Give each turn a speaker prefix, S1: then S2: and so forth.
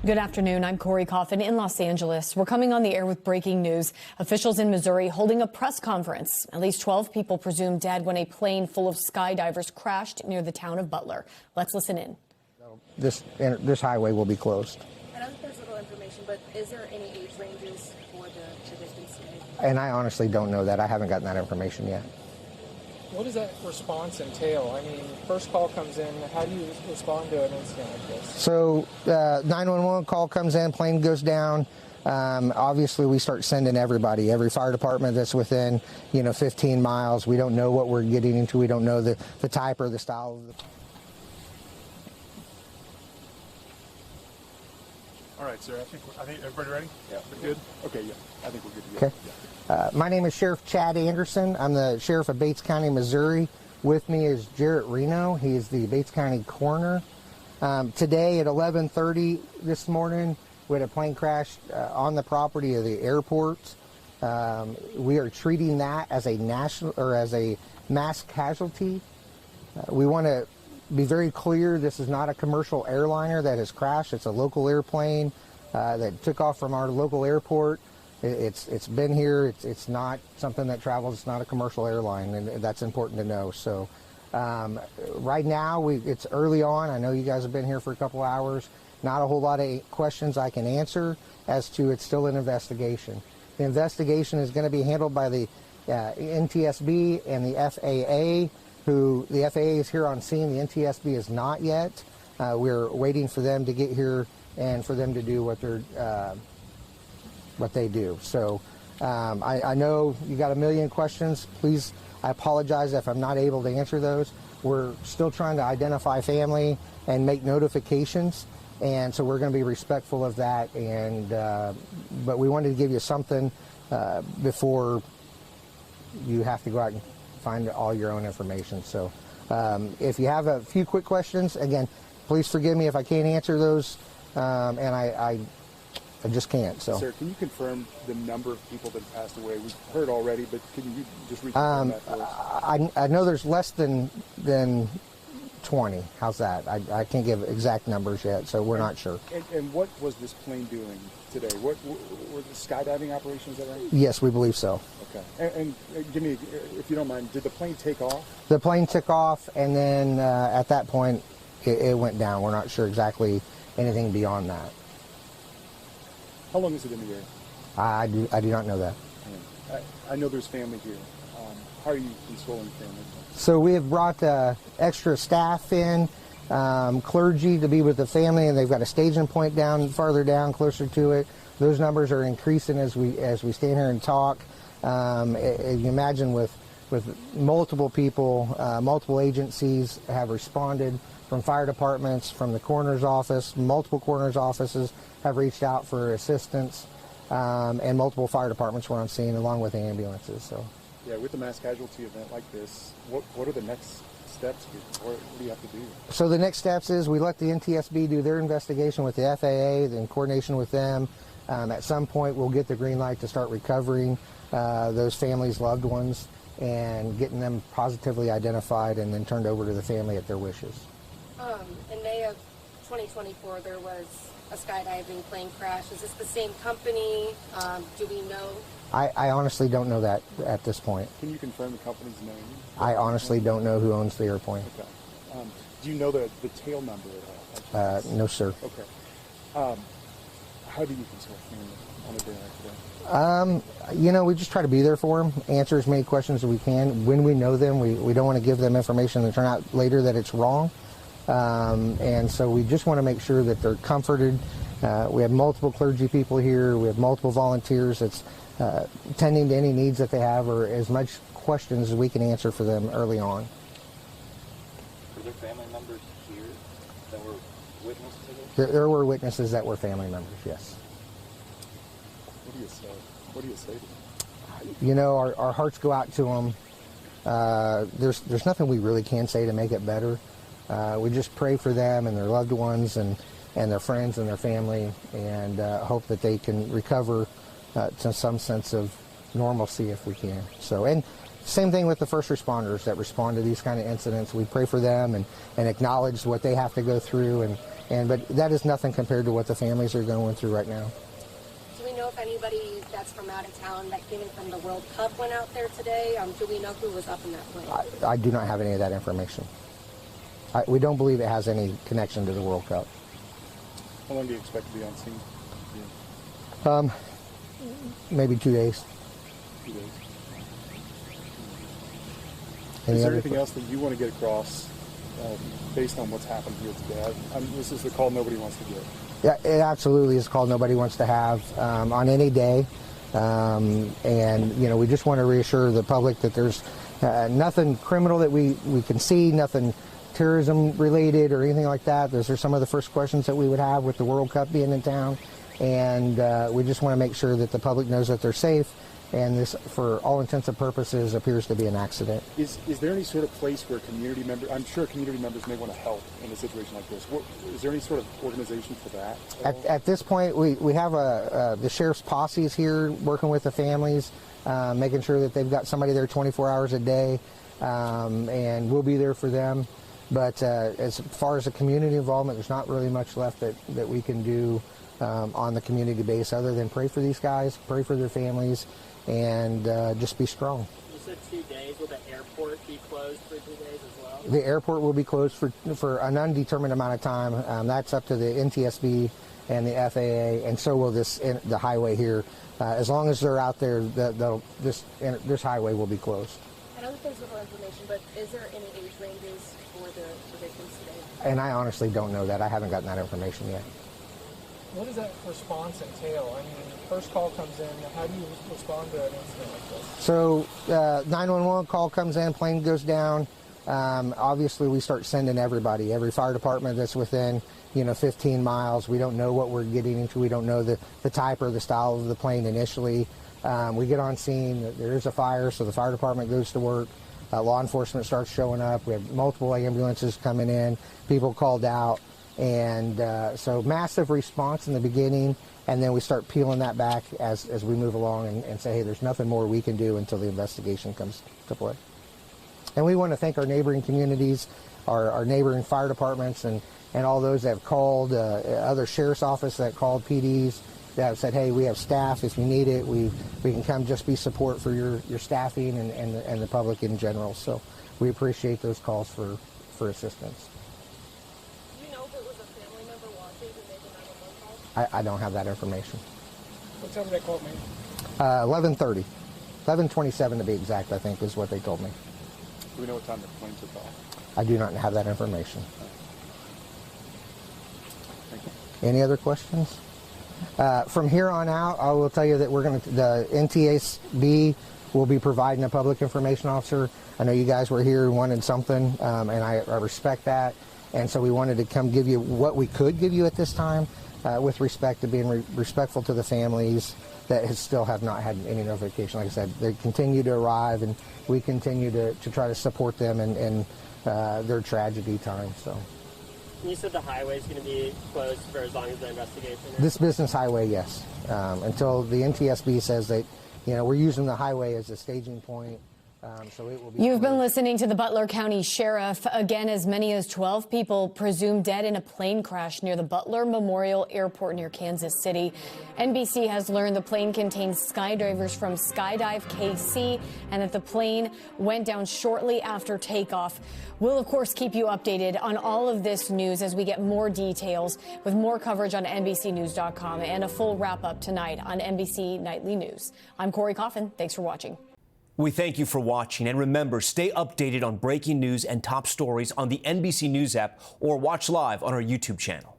S1: Good afternoon. I'm Corey Coffin in Los Angeles. We're coming on the air with breaking news. Officials in Missouri holding a press conference. At least 12 people presumed dead when a plane full of skydivers crashed near the town of Butler. Let's listen in.
S2: This highway will be closed.
S3: I know that there's little information, but is there any age ranges for the victims today?
S2: And I honestly don't know that. I haven't gotten that information yet.
S4: What does that response entail? I mean, first call comes in. How do you respond to an incident like this?
S2: So 911 call comes in, plane goes down. Obviously, we start sending everybody, every fire department that's within, 15 miles. We don't know what we're getting into. We don't know the type or the style of the...
S5: All right, sir. I think everybody ready? Yeah. We're good? Okay, yeah. I think we're good to go.
S2: Okay.
S5: Yeah.
S2: My name is Sheriff Chad Anderson. I'm the Sheriff of Bates County, Missouri. With me is Jarrett Reno. He is the Bates County Coroner. Today at 11:30 this morning, we had a plane crash on the property of the airport. We are treating that as a mass casualty. We want to be very clear, this is not a commercial airliner that has crashed. It's a local airplane that took off from our local airport. It's been here. It's not something that travels. It's not a commercial airline, and that's important to know. So right now, it's early on. I know you guys have been here for a couple hours. Not a whole lot of questions I can answer as to it's still an investigation. The investigation is going to be handled by the NTSB and the FAA, who the FAA is here on scene. The NTSB is not yet. We're waiting for them to get here and for them to do what they do. So I know you got a million questions. Please, I apologize if I'm not able to answer those. We're still trying to identify family and make notifications, and so we're going to be respectful of that. And but we wanted to give you something before you have to go out and find all your own information. So if you have a few quick questions, again, please forgive me if I can't answer those, and I just can't. So,
S5: sir, can you confirm the number of people that have passed away? We've heard already, but can you just reconfirm that for us?
S2: I know there's less than 20. How's that? I can't give exact numbers yet, so we're not sure.
S5: And what was this plane doing today? What were the skydiving operations? Is that right?
S2: Yes, we believe so.
S5: Okay. And give me, if you don't mind, did the plane take off?
S2: The plane took off, and then at that point, it went down. We're not sure exactly anything beyond that.
S5: How long is it in the air?
S2: I do not know that.
S5: I know there's family here. How are you consoling family?
S2: So we have brought extra staff in, clergy to be with the family, and they've got a staging point farther down, closer to it. Those numbers are increasing as we stand here and talk. You imagine with multiple people, multiple agencies have responded, from fire departments, from the coroner's office. Multiple coroner's offices have reached out for assistance, and multiple fire departments were on scene along with the ambulances. So,
S5: yeah, with a mass casualty event like this, what are the next steps? What do you have to do?
S2: So the next steps is we let the NTSB do their investigation with the FAA, in coordination with them. At some point, we'll get the green light to start recovering those families' loved ones and getting them positively identified and then turned over to the family at their wishes.
S3: In May of 2024, there was a skydiving plane crash. Is this the same company? Do we know?
S2: I honestly don't know that at this point.
S5: Can you confirm the company's name?
S2: I honestly don't know who owns the airplane.
S5: Okay. Do you know the tail number at all?
S2: No, sir.
S5: Okay. How do you console family on a day like today?
S2: We just try to be there for them, answer as many questions as we can. When we know them, we don't want to give them information and turn out later that it's wrong. And so we just want to make sure that they're comforted. We have multiple clergy people here. We have multiple volunteers that's tending to any needs that they have, or as much questions as we can answer for them early on.
S6: Were there family members here that were witnesses to this?
S2: There were witnesses that were family members, yes.
S5: What do you say? What do you say to them?
S2: Our hearts go out to them. There's nothing we really can say to make it better. We just pray for them and their loved ones and their friends and their family, and hope that they can recover to some sense of normalcy if we can. So, and Same thing with the first responders that respond to these kind of incidents. We pray for them and acknowledge what they have to go through, but that is nothing compared to what the families are going through right now.
S3: Do we know if anybody that's from out of town that came in from the World Cup went out there today? Do we know who was up in that plane?
S2: I do not have any of that information. We don't believe it has any connection to the World Cup.
S5: How long do you expect to be on scene?
S2: Maybe 2 days.
S5: 2 days.
S2: Any
S5: Is there
S2: other
S5: anything else that you want to get across based on what's happened here today? This is the call nobody wants to get.
S2: Yeah, it absolutely is a call nobody wants to have on any day. And, we just want to reassure the public that there's nothing criminal that we can see, nothing terrorism related or anything like that. Those are some of the first questions that we would have with the World Cup being in town. And we just want to make sure that the public knows that they're safe. And this, for all intents and purposes, appears to be an accident.
S5: Is there any sort of place where community members, I'm sure community members may want to help in a situation like this. Is there any sort of organization for that?
S2: At this point, we have the sheriff's posses here working with the families, making sure that they've got somebody there 24 hours a day, and we'll be there for them. But as far as the community involvement, there's not really much left that we can do on the community base other than pray for these guys, pray for their families, and just be strong.
S7: You said 2 days. Will the airport be closed for 2 days as well?
S2: The airport will be closed for an undetermined amount of time. That's up to the NTSB and the FAA, and so will the highway here. As long as they're out there, this highway will be closed.
S3: I know that there's little information, but is there any age ranges for the victims today?
S2: And I honestly don't know that. I haven't gotten that information yet.
S4: What does that response entail? I mean, first call comes in. How do you respond to an incident like this?
S2: So 911 call comes in, plane goes down. Obviously, we start sending everybody, every fire department that's within 15 miles. We don't know what we're getting into. We don't know the type or the style of the plane initially. We get on scene. There is a fire, so the fire department goes to work. Law enforcement starts showing up. We have multiple ambulances coming in. People called out. And so massive response in the beginning, and then we start peeling that back as we move along and say, hey, there's nothing more we can do until the investigation comes to play. And we want to thank our neighboring communities, our neighboring fire departments, and all those that have called, other sheriff's office that called PDs that have said, hey, we have staff if you need it. We can come just be support for your staffing and the public in general. So we appreciate those calls for assistance. I don't have that information.
S4: What time did they call me?
S2: 11:30. 11:27 to be exact, I think, is what they told me.
S5: Do we know what time the plane took off?
S2: I do not have that information.
S5: Thank you.
S2: Any other questions? From here on out, I will tell you that the NTSB will be providing a public information officer. I know you guys were here and wanted something, and I respect that. And so we wanted to come give you what we could give you at this time. With respect to being respectful to the families that still have not had any notification. Like I said, they continue to arrive, and we continue to try to support them in their tragedy time. So.
S7: You said the highway is going to be closed for as long as the investigation is?
S2: This business highway, yes. Until the NTSB says that, we're using the highway as a staging point. So it will be
S1: You've been listening to the Butler County Sheriff. Again, as many as 12 people presumed dead in a plane crash near the Butler Memorial Airport near Kansas City. NBC has learned the plane contains skydivers from Skydive KC and that the plane went down shortly after takeoff. We'll, of course, keep you updated on all of this news as we get more details with more coverage on NBCNews.com and a full wrap-up tonight on NBC Nightly News. I'm Corey Coffin. Thanks for watching.
S8: We thank you for watching, and remember, stay updated on breaking news and top stories on the NBC News app or watch live on our YouTube channel.